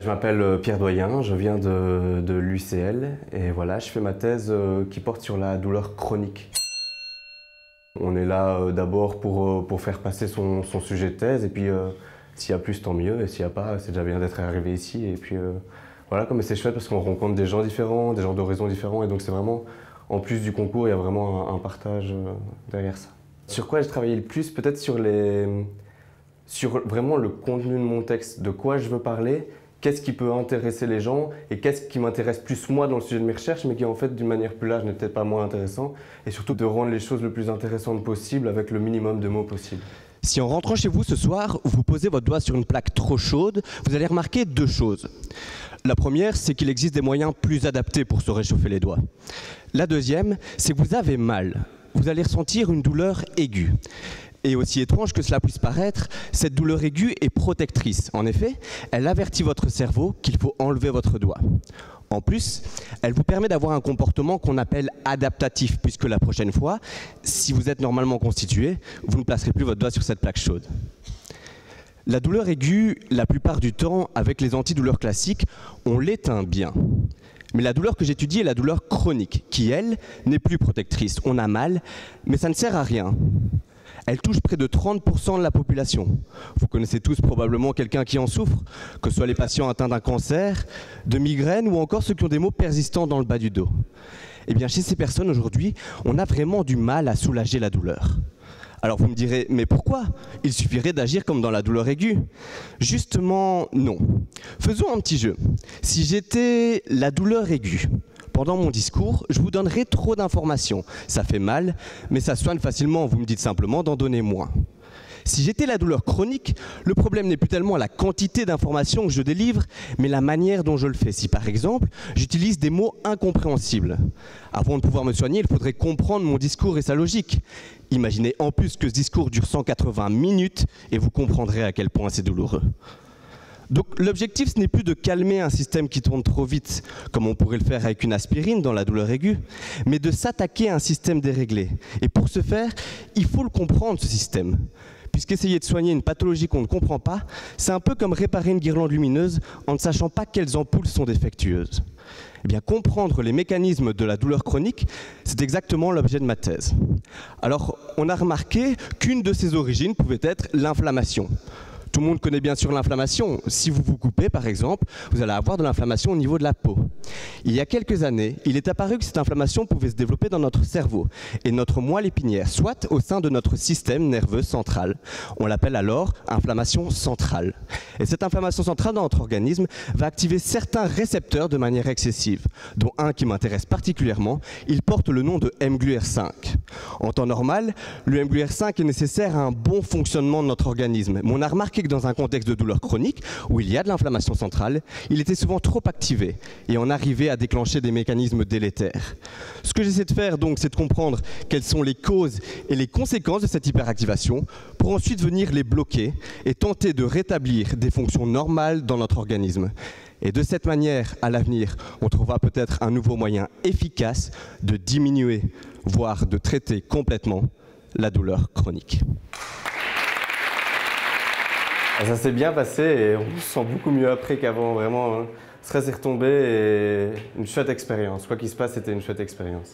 Je m'appelle Pierre Doyen, je viens de l'UCL et voilà, je fais ma thèse qui porte sur la douleur chronique. On est là d'abord pour faire passer son sujet de thèse et puis s'il y a plus, tant mieux, et s'il n'y a pas, c'est déjà bien d'être arrivé ici. Et puis voilà, comme c'est chouette parce qu'on rencontre des gens différents, des gens d'horizons différents, et donc c'est vraiment, en plus du concours, il y a vraiment un partage derrière ça. Sur quoi j'ai travaillé le plus? Peut-être sur vraiment le contenu de mon texte, de quoi je veux parler, qu'est-ce qui peut intéresser les gens et qu'est-ce qui m'intéresse plus moi dans le sujet de mes recherches, mais qui en fait d'une manière plus large n'est peut-être pas moins intéressant, et surtout de rendre les choses le plus intéressantes possible avec le minimum de mots possible. Si en rentrant chez vous ce soir, vous posez votre doigt sur une plaque trop chaude, vous allez remarquer deux choses. La première, c'est qu'il existe des moyens plus adaptés pour se réchauffer les doigts. La deuxième, c'est que vous avez mal. Vous allez ressentir une douleur aiguë. Et aussi étrange que cela puisse paraître, cette douleur aiguë est protectrice. En effet, elle avertit votre cerveau qu'il faut enlever votre doigt. En plus, elle vous permet d'avoir un comportement qu'on appelle adaptatif, puisque la prochaine fois, si vous êtes normalement constitué, vous ne placerez plus votre doigt sur cette plaque chaude. La douleur aiguë, la plupart du temps, avec les antidouleurs classiques, on l'éteint bien. Mais la douleur que j'étudie est la douleur chronique, qui, elle, n'est plus protectrice. On a mal, mais ça ne sert à rien. Elle touche près de 30% de la population. Vous connaissez tous probablement quelqu'un qui en souffre, que ce soit les patients atteints d'un cancer, de migraine ou encore ceux qui ont des maux persistants dans le bas du dos. Eh bien, chez ces personnes aujourd'hui, on a vraiment du mal à soulager la douleur. Alors vous me direz, mais pourquoi? Il suffirait d'agir comme dans la douleur aiguë. Justement, non. Faisons un petit jeu. Si j'étais la douleur aiguë, pendant mon discours, je vous donnerai trop d'informations. Ça fait mal, mais ça soigne facilement. Vous me dites simplement d'en donner moins. Si j'étais la douleur chronique, le problème n'est plus tellement la quantité d'informations que je délivre, mais la manière dont je le fais. Si par exemple, j'utilise des mots incompréhensibles. Avant de pouvoir me soigner, il faudrait comprendre mon discours et sa logique. Imaginez en plus que ce discours dure 180 minutes et vous comprendrez à quel point c'est douloureux. Donc l'objectif, ce n'est plus de calmer un système qui tourne trop vite, comme on pourrait le faire avec une aspirine dans la douleur aiguë, mais de s'attaquer à un système déréglé. Et pour ce faire, il faut le comprendre, ce système. Puisqu'essayer de soigner une pathologie qu'on ne comprend pas, c'est un peu comme réparer une guirlande lumineuse en ne sachant pas quelles ampoules sont défectueuses. Eh bien, comprendre les mécanismes de la douleur chronique, c'est exactement l'objet de ma thèse. Alors, on a remarqué qu'une de ses origines pouvait être l'inflammation. Tout le monde connaît bien sûr l'inflammation. Si vous vous coupez, par exemple, vous allez avoir de l'inflammation au niveau de la peau. Il y a quelques années, il est apparu que cette inflammation pouvait se développer dans notre cerveau et notre moelle épinière, soit au sein de notre système nerveux central. On l'appelle alors inflammation centrale. Et cette inflammation centrale dans notre organisme va activer certains récepteurs de manière excessive, dont un qui m'intéresse particulièrement, il porte le nom de mGluR5. En temps normal, le mGluR5 est nécessaire à un bon fonctionnement de notre organisme. Mais on a remarqué que dans un contexte de douleur chronique, où il y a de l'inflammation centrale, il était souvent trop activé et en arrivait à déclencher des mécanismes délétères. Ce que j'essaie de faire donc, c'est de comprendre quelles sont les causes et les conséquences de cette hyperactivation pour ensuite venir les bloquer et tenter de rétablir des fonctions normales dans notre organisme. Et de cette manière, à l'avenir, on trouvera peut-être un nouveau moyen efficace de diminuer, voire de traiter complètement la douleur chronique. Ça s'est bien passé et on se sent beaucoup mieux après qu'avant, vraiment. Le stress est retombé et une chouette expérience. Quoi qu'il se passe, c'était une chouette expérience.